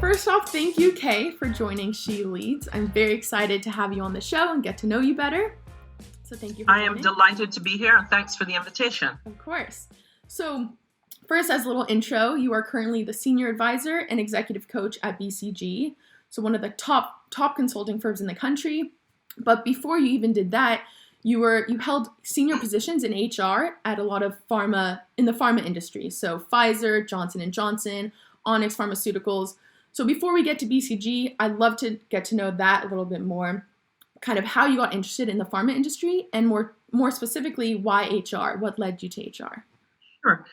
First off, thank you, Kaye, for joining She Leads. I'm very excited to have you on the show and get to know you better. So thank you for joining. I am delighted to be here, and thanks for the invitation. Of course. So first, as a little intro, you are currently the Senior Advisor and Executive Coach at BCG, so one of the top consulting firms in the country. But before you even did that, you held senior positions in HR at a lot of in the pharma industry. So Pfizer, Johnson & Johnson, Onyx Pharmaceuticals. So before we get to BCG, I'd love to get to know that a little bit more, kind of how you got interested in the pharma industry, and more specifically, why HR? What led you to HR? Sure.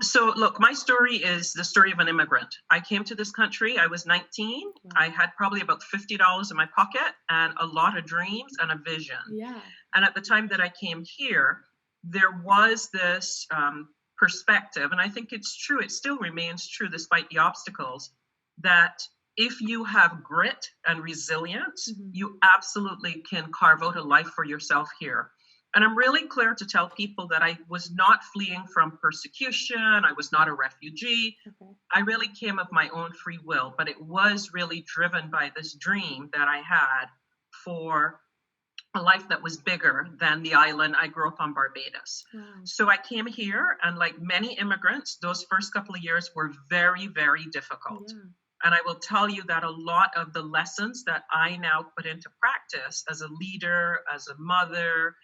So look, my story is the story of an immigrant. I came to this country, I was 19. Wow. I had probably about $50 in my pocket and a lot of dreams and a vision. Yeah. And at the time that I came here, there was this perspective, and I think it's true, it still remains true despite the obstacles, that if you have grit and resilience, you absolutely can carve out a life for yourself here. And I'm really clear to tell people that I was not fleeing from persecution. I was not a refugee. Okay. I really came of my own free will, but it was really driven by this dream that I had for a life that was bigger than the island. I grew up on Barbados. Wow. So I came here, and like many immigrants, those first couple of years were very, very difficult. Yeah. And I will tell you that a lot of the lessons that I now put into practice as a leader, as a mother,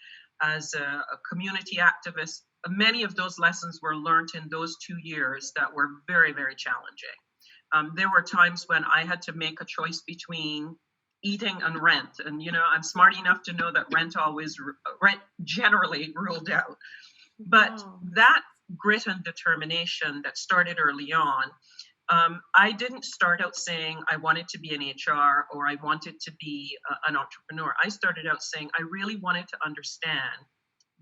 as a community activist, many of those lessons were learned in those 2 years that were very, very challenging. There were times when I had to make a choice between eating and rent. And, I'm smart enough to know that rent generally ruled out. But that grit and determination that started early on, I didn't start out saying I wanted to be in HR or I wanted to be an entrepreneur. I started out saying I really wanted to understand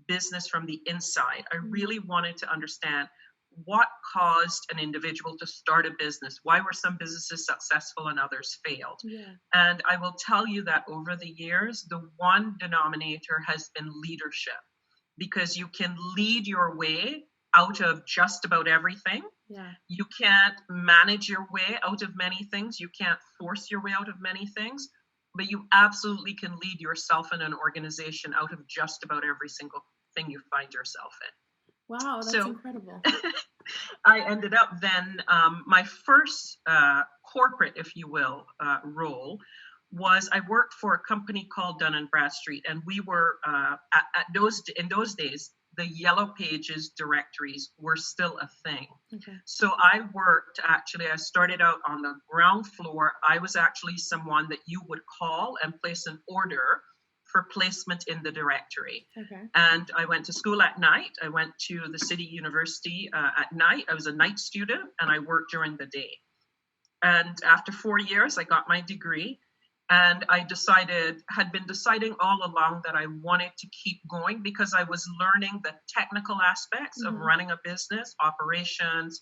business from the inside. I really wanted to understand what caused an individual to start a business. Why were some businesses successful and others failed? Yeah. And I will tell you that over the years, the one denominator has been leadership, because you can lead your way out of just about everything. Yeah. You can't manage your way out of many things. You can't force your way out of many things, but you absolutely can lead yourself in an organization out of just about every single thing you find yourself in. Wow, that's incredible. I ended up then, my first corporate, if you will, role was I worked for a company called Dun & Bradstreet, and we were, in those days, the Yellow Pages directories were still a thing. Okay. So I started out on the ground floor. I was actually someone that you would call and place an order for placement in the directory. Okay. And I went to school at night. I went to the City University at night. I was a night student, and I worked during the day. And after 4 years, I got my degree. And I had been deciding all along that I wanted to keep going because I was learning the technical aspects of running a business, operations.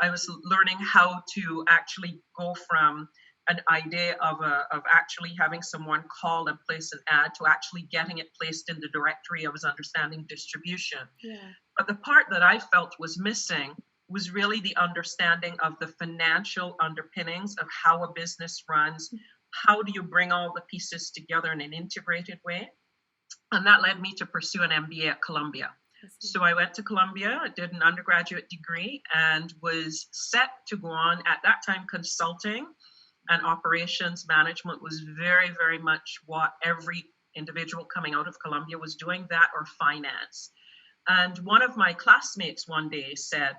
I was learning how to actually go from an idea of actually having someone call and place an ad to actually getting it placed in the directory. I was understanding distribution. Yeah. But the part that I felt was missing was really the understanding of the financial underpinnings of how a business runs. How do you bring all the pieces together in an integrated way? And that led me to pursue an MBA at Columbia. So I went to Columbia, did an undergraduate degree, and was set to go on. At that time, consulting and operations management was very, very much what every individual coming out of Columbia was doing, that or finance. And one of my classmates one day said,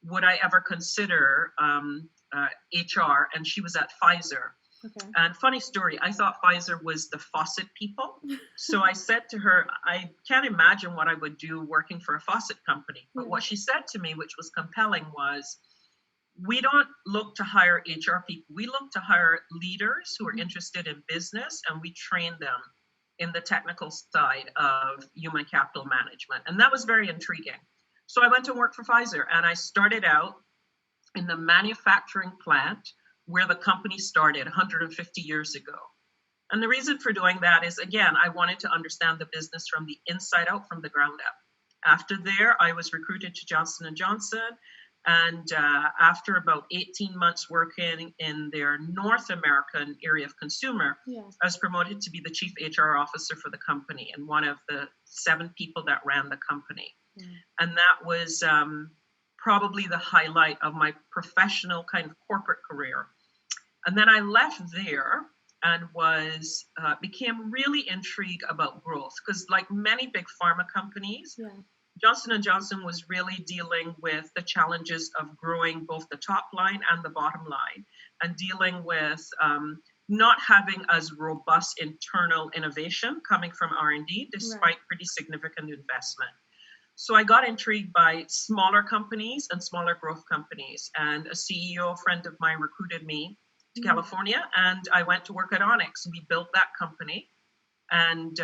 would I ever consider HR? And she was at Pfizer. Okay. And funny story, I thought Pfizer was the faucet people. So I said to her, I can't imagine what I would do working for a faucet company. But what she said to me, which was compelling, was, we don't look to hire HR people. We look to hire leaders who are interested in business, and we train them in the technical side of human capital management. And that was very intriguing. So I went to work for Pfizer, and I started out in the manufacturing plant where the company started 150 years ago. And the reason for doing that is, again, I wanted to understand the business from the inside out, from the ground up. After there, I was recruited to Johnson & Johnson, And after about 18 months working in their North American area of consumer, Yeah. I was promoted to be the chief HR officer for the company and one of the 7 people that ran the company. Yeah. And that was probably the highlight of my professional kind of corporate career. And then I left there and was became really intrigued about growth because, like many big pharma companies, Yeah. Johnson & Johnson was really dealing with the challenges of growing both the top line and the bottom line, and dealing with not having as robust internal innovation coming from R&D, despite Right. pretty significant investment. So I got intrigued by smaller companies and smaller growth companies, and a CEO friend of mine recruited me to California, and I went to work at Onyx. We built that company, and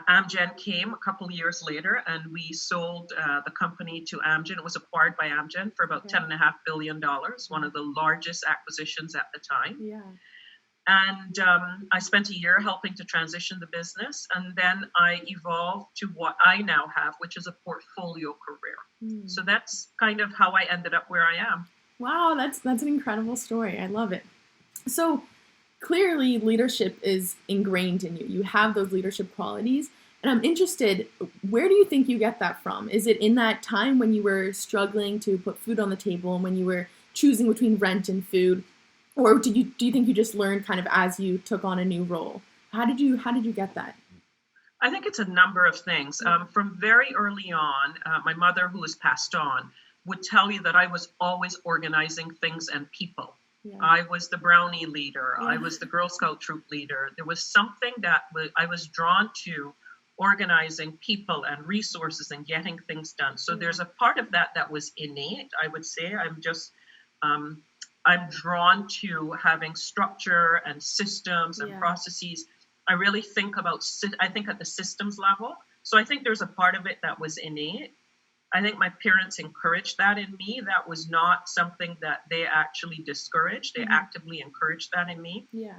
Amgen came a couple of years later, and we sold the company to Amgen. It was acquired by Amgen for about $10.5 billion, one of the largest acquisitions at the time. Yeah. And I spent a year helping to transition the business, and then I evolved to what I now have, which is a portfolio career. So that's kind of how I ended up where I am. Wow, that's an incredible story. I love it. So clearly leadership is ingrained in you. You have those leadership qualities. And I'm interested, where do you think you get that from? Is it in that time when you were struggling to put food on the table and when you were choosing between rent and food? Or do you think you just learned kind of as you took on a new role? How did you get that? I think it's a number of things. From very early on, my mother, who has passed on, would tell you that I was always organizing things and people. Yeah. I was the brownie leader. Yeah. I was the Girl Scout troop leader. There was something that I was drawn to, organizing people and resources and getting things done. So there's a part of that was innate, I would say. I'm drawn to having structure and systems and processes. I really think at the systems level. So I think there's a part of it that was innate. I think my parents encouraged that in me. That was not something that they actually discouraged. They actively encouraged that in me. Yeah.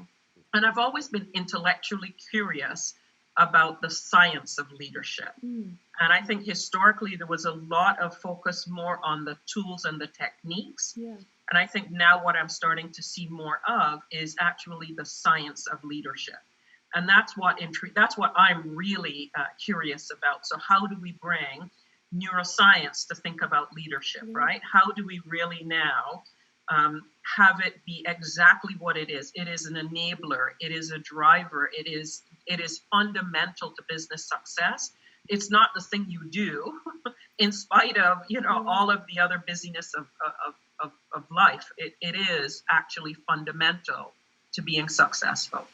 And I've always been intellectually curious about the science of leadership. And I think historically there was a lot of focus more on the tools and the techniques. Yeah. And I think now what I'm starting to see more of is actually the science of leadership. And that's what I'm really curious about. So how do we bring neuroscience to think about leadership, right? How do we really now have it be exactly what it is? It is an enabler. It is a driver. It is fundamental to business success. It's not the thing you do in spite of, all of the other busyness of life. It is actually fundamental to being successful.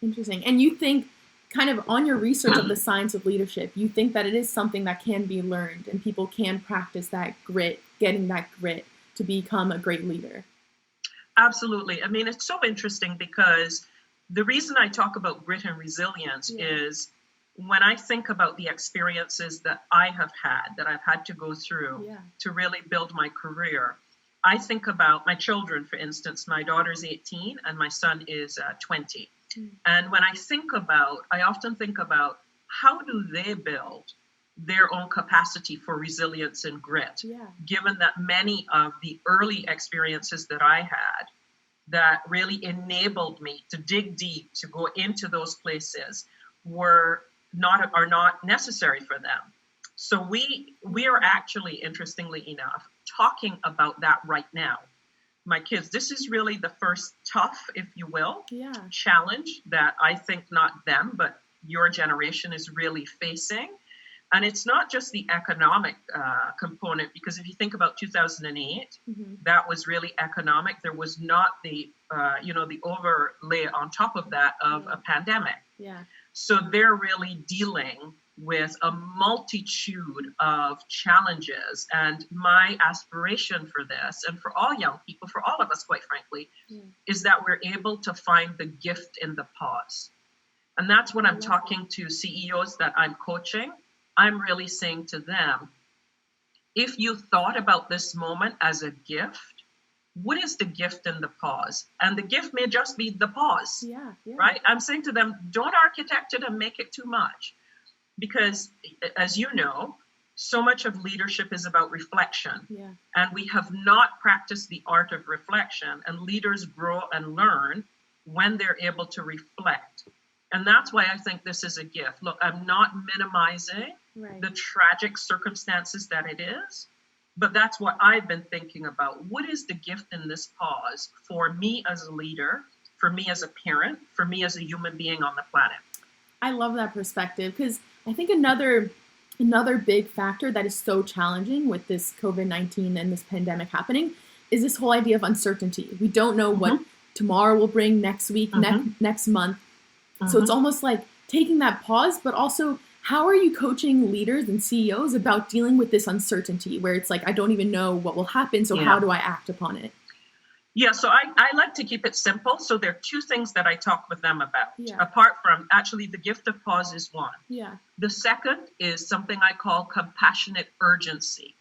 Interesting. And you think, kind of on your research of the science of leadership, you think that it is something that can be learned and people can practice that grit, getting that grit to become a great leader? Absolutely. I mean, it's so interesting because the reason I talk about grit and resilience is when I think about the experiences that I have had, that I've had to go through to really build my career, I think about my children, for instance. My daughter's 18 and my son is 20. And when I often think about how do they build their own capacity for resilience and grit, given that many of the early experiences that I had that really enabled me to dig deep, to go into those places are not necessary for them. So we are actually, interestingly enough, talking about that right now. My kids, this is really the first tough, if you will, challenge that I think not them, but your generation is really facing. And it's not just the economic component, because if you think about 2008, that was really economic. There was not the overlay on top of that of a pandemic. Yeah. So they're really dealing with a multitude of challenges. And my aspiration for this, and for all young people, for all of us, quite frankly, is that we're able to find the gift in the pause. And that's when I'm talking to CEOs that I'm coaching. I'm really saying to them, if you thought about this moment as a gift, what is the gift in the pause? And the gift may just be the pause, right? I'm saying to them, don't architect it and make it too much. Because as you know, So much of leadership is about reflection. Yeah. And we have not practiced the art of reflection. And leaders grow and learn when they're able to reflect. And that's why I think this is a gift. Look, I'm not minimizing the tragic circumstances that it is, but that's what I've been thinking about. What is the gift in this pause for me as a leader, for me as a parent, for me as a human being on the planet? I love that perspective, because I think another big factor that is so challenging with this COVID-19 and this pandemic happening is this whole idea of uncertainty. We don't know what tomorrow will bring, next week, next month. So it's almost like taking that pause, but also how are you coaching leaders and CEOs about dealing with this uncertainty where it's like, I don't even know what will happen, so how do I act upon it? Yeah, so I like to keep it simple. So there are two things that I talk with them about, apart from actually the gift of pause is one. Yeah. The second is something I call compassionate urgency.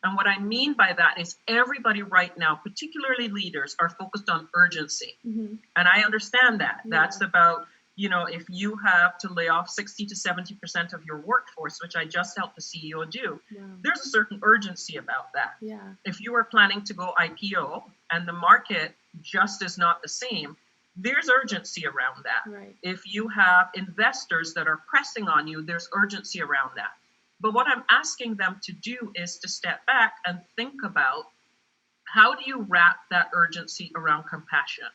And what I mean by that is everybody right now, particularly leaders, are focused on urgency. And I understand that. That's about, if you have to lay off 60 to 70% of your workforce, which I just helped the CEO do, there's a certain urgency about that. Yeah. If you are planning to go IPO and the market just is not the same, there's urgency around that. Right. If you have investors that are pressing on you, there's urgency around that. But what I'm asking them to do is to step back and think about, how do you wrap that urgency around compassion?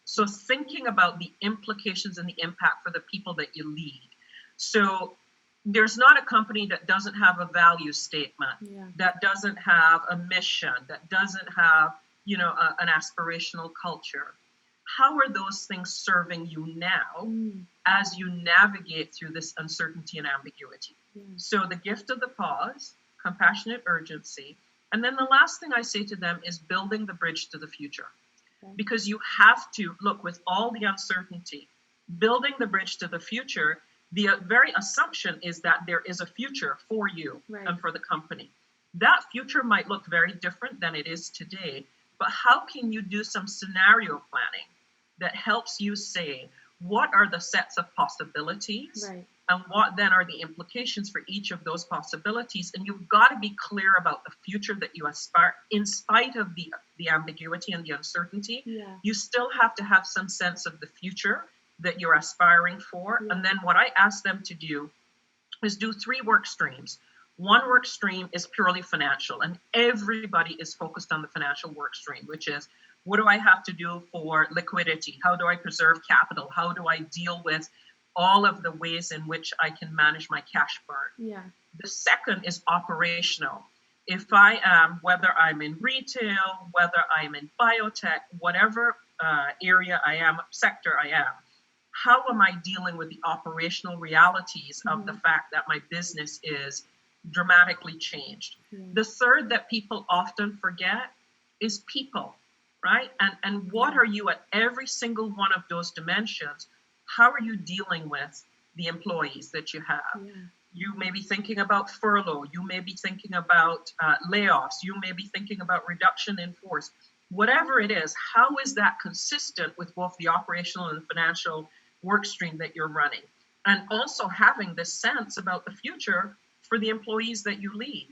So thinking about the implications and the impact for the people that you lead. So there's not a company that doesn't have a value statement, that doesn't have a mission, that doesn't have, an aspirational culture. How are those things serving you now as you navigate through this uncertainty and ambiguity? So the gift of the pause, compassionate urgency. And then the last thing I say to them is building the bridge to the future. Because you have to look, with all the uncertainty, building the bridge to the future, the very assumption is that there is a future for you and for the company. That future might look very different than it is today, but how can you do some scenario planning that helps you say, what are the sets of possibilities? And what then are the implications for each of those possibilities? And you've got to be clear about the future that you aspire, in spite of the ambiguity and the uncertainty. You still have to have some sense of the future that you're aspiring for. And then what I ask them to do is do 3 work streams. One work stream is purely financial, and everybody is focused on the financial work stream, which is, what do I have to do for liquidity? How do I preserve capital? How do I deal with all of the ways in which I can manage my cash burn? The second is operational. If I am, whether I'm in retail, whether I'm in biotech, whatever area I am, sector I am, how am I dealing with the operational realities of the fact that my business is dramatically changed? The third that people often forget is people, right? And what are you at every single one of those dimensions? How are you dealing with the employees that you have? You may be thinking about furlough. You may be thinking about layoffs. You may be thinking about reduction in force. Whatever it is, how is that consistent with both the operational and the financial work stream that you're running? And also having this sense about the future for the employees that you lead.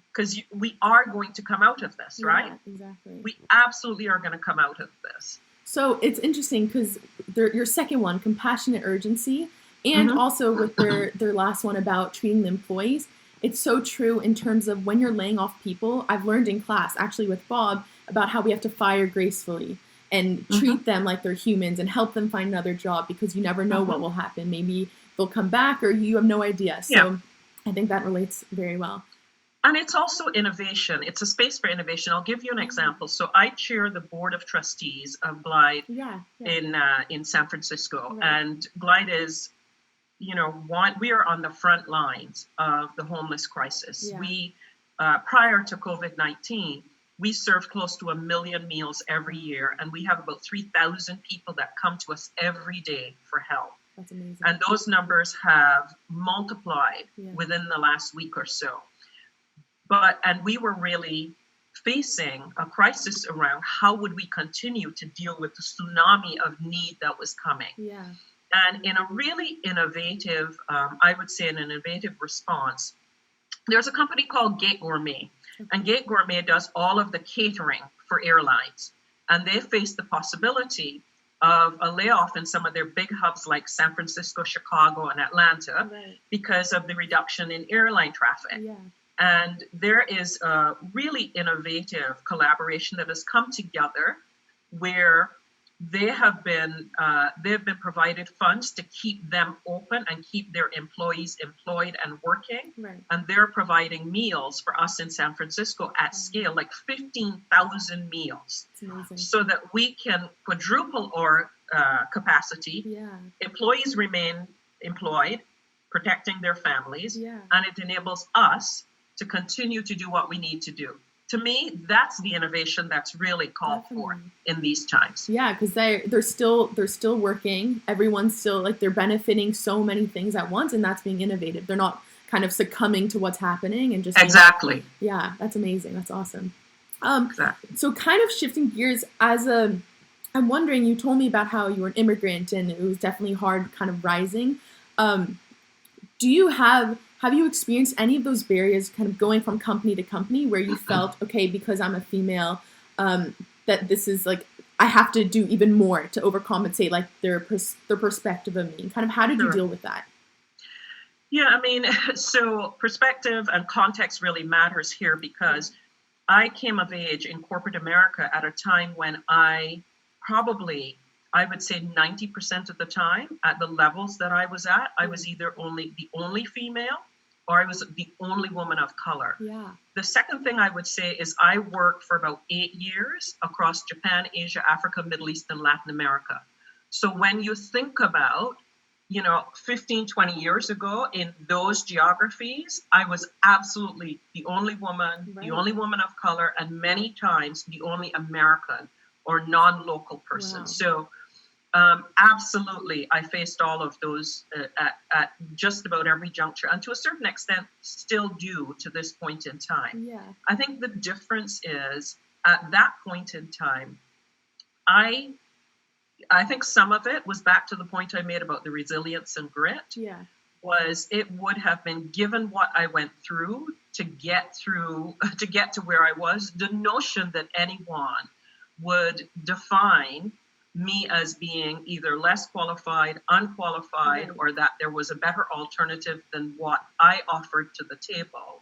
Because we are going to come out of this, right? Exactly. We absolutely are going to come out of this. So it's interesting because your second one, compassionate urgency, and also with their last one about treating the employees, it's so true in terms of when you're laying off people. I've learned in class, actually with Bob, about how we have to fire gracefully and treat them like they're humans and help them find another job, because you never know what will happen. Maybe they'll come back or you have no idea. So I think that relates very well. And it's also innovation. It's a space for innovation. I'll give you an example. So I chair the board of trustees of Glide in San Francisco. And Glide is, we are on the front lines of the homeless crisis. We, prior to COVID-19, we served close to 1 million meals every year. And we have about 3,000 people that come to us every day for help. That's amazing. And those numbers have multiplied within the last week or so. And we were really facing a crisis around how would we continue to deal with the tsunami of need that was coming. And in a really innovative, I would say an innovative response, there's a company called Gate Gourmet, and Gate Gourmet does all of the catering for airlines. And they face the possibility of a layoff in some of their big hubs like San Francisco, Chicago, and Atlanta because of the reduction in airline traffic. Yeah. And there is a really innovative collaboration that has come together where they've been provided funds to keep them open and keep their employees employed and working. Right. And they're providing meals for us in San Francisco at scale, like 15,000 meals, so that we can quadruple our capacity. Yeah. Employees remain employed, protecting their families, Yeah. and it enables us to continue to do what we need to do. To me, that's the innovation that's really called for in these times. Yeah, because they're still working. Everyone's still like they're benefiting so many things at once, and that's being innovative. They're not kind of succumbing to what's happening and just exactly. Yeah, that's amazing. That's awesome. Exactly. So kind of shifting gears I'm wondering. You told me about how you were an immigrant and it was definitely hard, kind of rising. Have you experienced any of those barriers kind of going from company to company where you felt, okay, because I'm a female, that this is like, I have to do even more to overcompensate like their perspective of me? Kind of how did you deal with that? Yeah, I mean, so perspective and context really matters here because I came of age in corporate America at a time when I would say 90% of the time at the levels that I was at, I was either the only female or I was the only woman of color. Yeah. The second thing I would say is I worked for about 8 years across Japan, Asia, Africa, Middle East, and Latin America. So when you think about, 15, 20 years ago in those geographies, I was absolutely the only woman, the only woman of color, and many times the only American or non-local person. Wow. So absolutely, I faced all of those at just about every juncture, and to a certain extent still do to this point in time. Yeah. I think the difference is at that point in time, I think some of it was back to the point I made about the resilience and grit. Yeah. Was it would have been, given what I went through to get to where I was, the notion that anyone would define me as being either less qualified, unqualified, or that there was a better alternative than what I offered to the table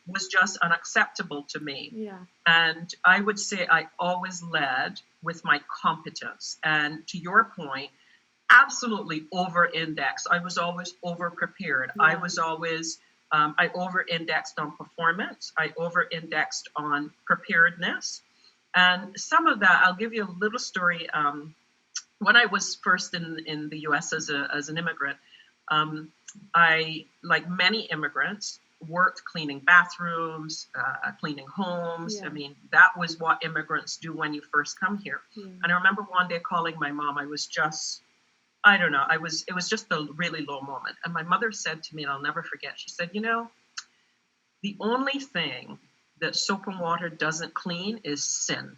was just unacceptable to me. Yeah. And I would say I always led with my competence. And to your point, absolutely over-indexed. I was always over-prepared. Yeah. I was always, I over-indexed on performance. I over-indexed on preparedness. And some of that, I'll give you a little story. When I was first in the U.S. as an immigrant, I, like many immigrants, worked cleaning bathrooms, cleaning homes. Yeah. I mean, that was what immigrants do when you first come here. Yeah. And I remember one day calling my mom. I was just, I don't know, it was just a really low moment. And my mother said to me, and I'll never forget, she said, the only thing that soap and water doesn't clean is sin.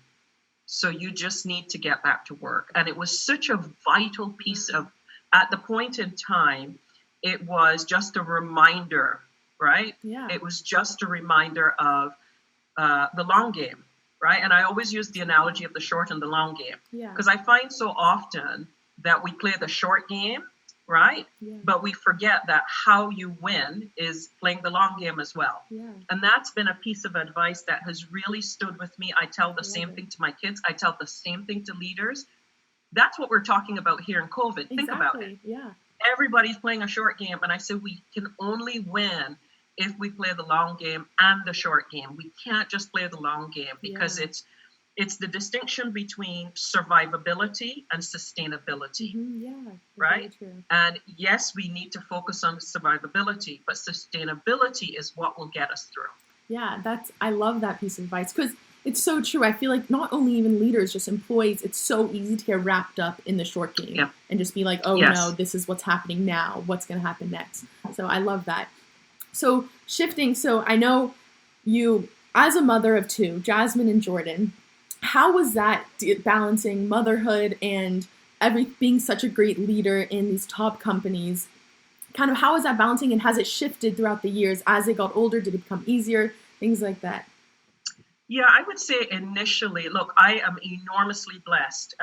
So you just need to get back to work. And it was such a vital piece of, at the point in time, it was just a reminder, right? Yeah. It was just a reminder of the long game, right? And I always use the analogy of the short and the long game. Yeah. Because I find so often that we play the short game, right? Yeah. But we forget that how you win is playing the long game as well. Yeah. And that's been a piece of advice that has really stood with me. I tell the same thing to my kids. I tell the same thing to leaders. That's what we're talking about here in COVID. Exactly. Think about it. Yeah. Everybody's playing a short game. And I said, we can only win if we play the long game and the short game. We can't just play the long game because it's the distinction between survivability and sustainability, right? And yes, we need to focus on survivability, but sustainability is what will get us through. Yeah, I love that piece of advice because it's so true. I feel like not only even leaders, just employees, it's so easy to get wrapped up in the short game and just be like, oh no, this is what's happening now. What's going to happen next? So I love that. So shifting, so I know you, as a mother of two, Jasmine and Jordan, how was that balancing motherhood and being such a great leader in these top companies kind of how is that balancing, and has it shifted throughout the years as they got older? Did it become easier? Things like that. Yeah, I would say initially, look, I am enormously blessed.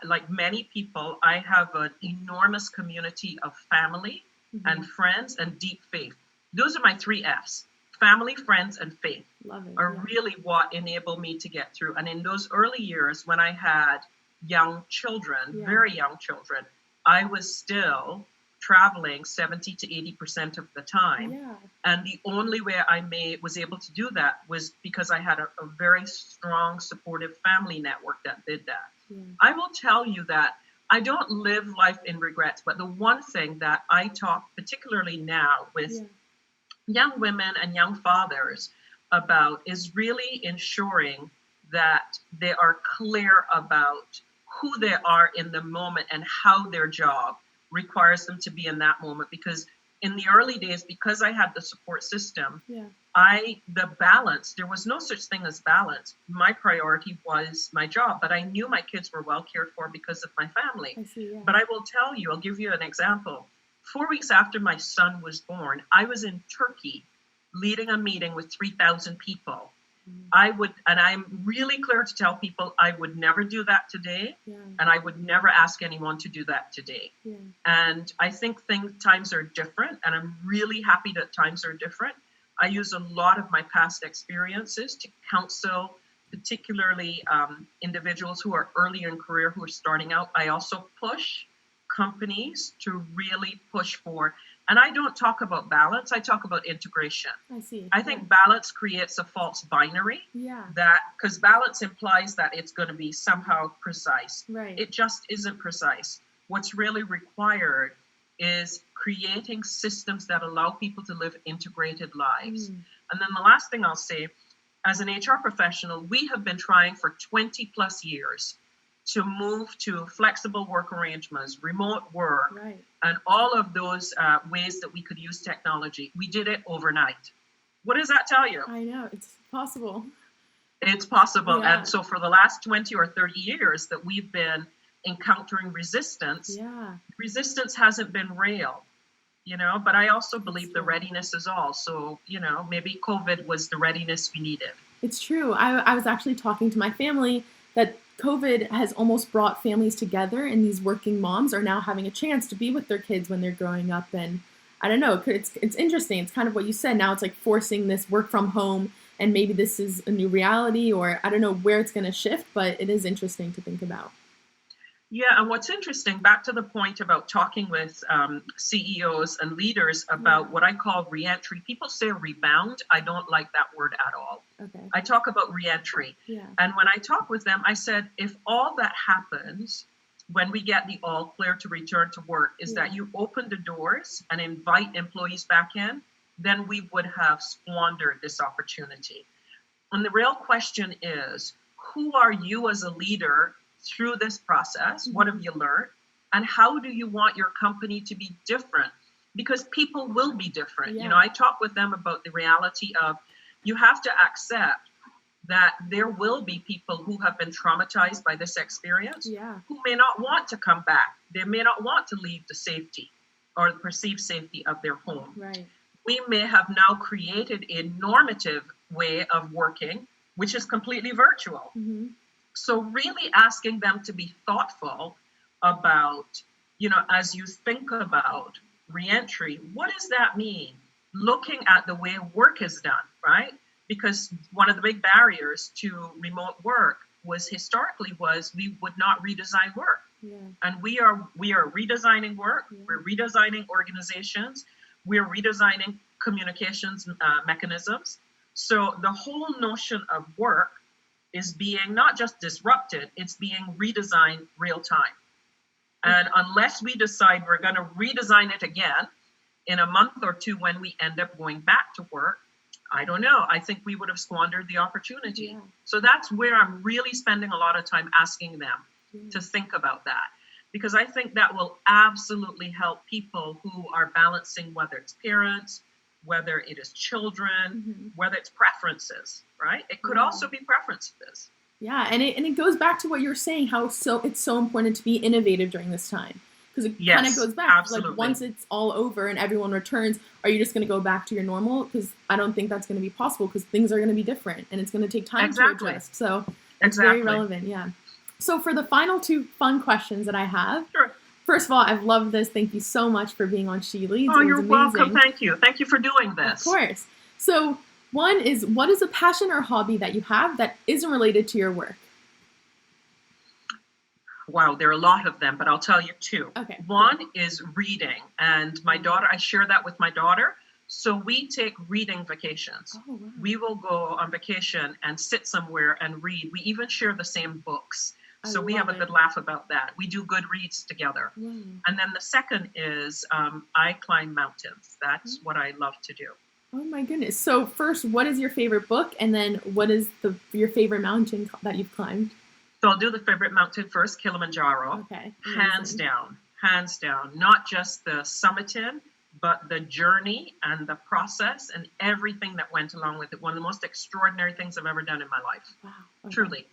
Like many people, I have an enormous community of family and friends and deep faith. Those are my three F's: family, friends, and faith. Love it. Are Yeah. really what enable me to get through. And in those early years when I had young children, very young children, I was still traveling 70 to 80% of the time. Yeah. And the only way was able to do that was because I had a very strong, supportive family network that did that. Yeah. I will tell you that I don't live life in regrets, but the one thing that I talk particularly now with young women and young fathers about is really ensuring that they are clear about who they are in the moment and how their job requires them to be in that moment. Because in the early days, because I had the support system, the balance, there was no such thing as balance. My priority was my job, but I knew my kids were well cared for because of my family. I see, yeah. But I will tell you, I'll give you an example. 4 weeks after my son was born, I was in Turkey leading a meeting with 3,000 people. I'm really clear to tell people I would never do that today, and I would never ask anyone to do that today. And I think times are different, and I'm really happy that times are different. I use a lot of my past experiences to counsel, particularly individuals who are early in career, who are starting out. I also push companies to really push for, and I don't talk about balance, I talk about integration. I see. I think balance creates a false binary. Because balance implies that it's going to be somehow precise. Right. It just isn't precise. What's really required is creating systems that allow people to live integrated lives. And then the last thing I'll say, as an HR professional, we have been trying for 20 plus years to move to flexible work arrangements, remote work, and all of those ways that we could use technology. We did it overnight. What does that tell you? I know, it's possible. It's possible. And so for the last 20 or 30 years that we've been encountering resistance, resistance hasn't been real, but I also believe the readiness is all. So, maybe COVID was the readiness we needed. It's true. I was actually talking to my family that COVID has almost brought families together, and these working moms are now having a chance to be with their kids when they're growing up. And I don't know, it's interesting. It's kind of what you said. Now it's like forcing this work from home, and maybe this is a new reality, or I don't know where it's going to shift, but it is interesting to think about. Yeah, and what's interesting, back to the point about talking with CEOs and leaders about what I call reentry. People say rebound. I don't like that word at all. Okay. I talk about reentry. And when I talk with them, I said, if all that happens when we get the all clear to return to work is that you open the doors and invite employees back in, then we would have squandered this opportunity. And the real question is, who are you as a leader through this process? What have you learned? And how do you want your company to be different? Because people will be different. I talk with them about the reality of you have to accept that there will be people who have been traumatized by this experience, who may not want to come back. They may not want to leave the safety or the perceived safety of their home. Right. We may have now created a normative way of working, which is completely virtual. So really asking them to be thoughtful about, as you think about reentry, what does that mean? Looking at the way work is done, right? Because one of the big barriers to remote work historically was we would not redesign work. And we are redesigning work. We're redesigning organizations. We're redesigning communications mechanisms. So the whole notion of work is being not just disrupted, it's being redesigned real time. And unless we decide we're going to redesign it again in a month or two when we end up going back to work, I don't know. I think we would have squandered the opportunity. So that's where I'm really spending a lot of time asking them to think about that. Because I think that will absolutely help people who are balancing, whether it's parents, whether it is children, whether it's preferences, right? It could also be preferences. Yeah, and it goes back to what you're saying, how it's so important to be innovative during this time. Because it Yes, kind of goes back. absolutely. Like, once it's all over and everyone returns, are you just going to go back to your normal? Because I don't think that's going to be possible, because things are going to be different and it's going to take time Exactly. to adjust. So it's very relevant, yeah. So for the final two fun questions that I have, Sure. first of all, I've loved this. Thank you so much for being on She Leads. Oh, It was you're amazing. welcome. Thank you. Thank you for doing this. Of course. So one is, what is a passion or hobby that you have that isn't related to your work? Wow, there are a lot of them, but I'll tell you two. Okay. One is reading, and my daughter, I share that with my daughter. So we take reading vacations. Oh, wow. We will go on vacation and sit somewhere and read. We even share the same books. So we have a good laugh about that. We do good reads together. Wow. And then the second is I climb mountains. That's what I love to do. Oh my goodness. So first, what is your favorite book? And then what is your favorite mountain that you've climbed? So I'll do the favorite mountain first, Kilimanjaro. Okay. Hands down. Not just the summiting, but the journey and the process and everything that went along with it. One of the most extraordinary things I've ever done in my life. Wow. Okay. Truly.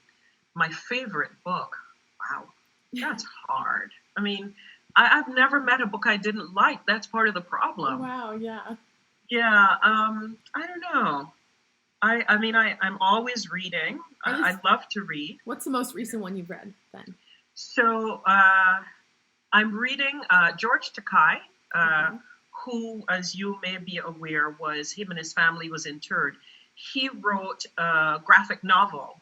My favorite book. Wow. That's hard. I mean, I've never met a book I didn't like. That's part of the problem. Wow, yeah. Yeah. I don't know. I'm always reading. I love to read. What's the most recent one you've read then? So I'm reading George Takei, who, as you may be aware, him and his family was interred. He wrote a graphic novel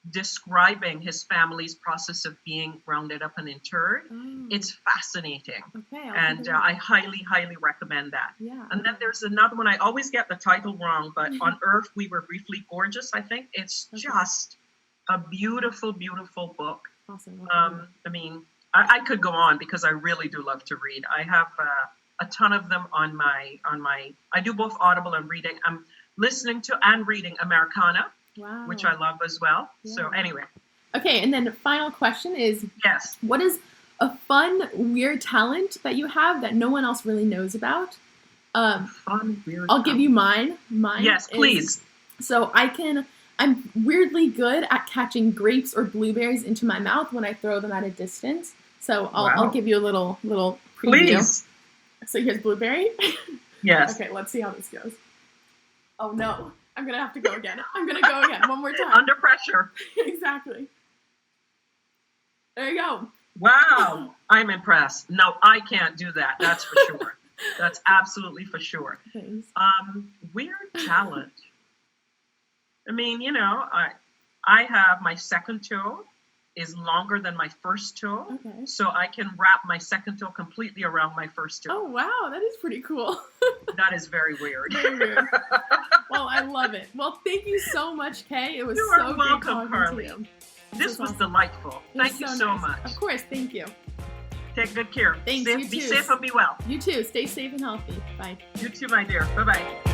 describing his family's process of being rounded up and interred. Oh. It's fascinating. Okay. And I highly, highly recommend that. Yeah. And then there's another one. I always get the title wrong, but On Earth We Were Briefly Gorgeous, I think. It's just a beautiful, beautiful book. Awesome. I mean, I could go on because I really do love to read. I have a ton of them on my, I do both Audible and reading. I'm listening to and reading Americana, which I love as well. Yeah. So anyway. Okay, and then the final question is, yes, what is a fun, weird talent that you have that no one else really knows about? Fun, weird I'll give you mine. Yes, please. So I'm weirdly good at catching grapes or blueberries into my mouth when I throw them at a distance. So I'll give you a little preview. Please. So here's blueberry. Yes. Okay, let's see how this goes. Oh no, I'm gonna have to go again. One more time. Under pressure. Exactly. There you go. Wow, I'm impressed. No, I can't do that. That's for sure. That's absolutely for sure. Thanks. Weird talent. I mean, I have my second toe is longer than my first toe. Okay. So I can wrap my second toe completely around my first toe. Oh, wow. That is pretty cool. That is very weird. Very weird. Well, I love it. Well, thank you so much, Kaye. It was you so are great welcome, talking Carly. to you. This was delightful. Thank you so nice. much. Of course. Thank you. Take good care. Thanks. Be safe and be well. You too. Stay safe and healthy. Bye. You too, my dear. Bye-bye.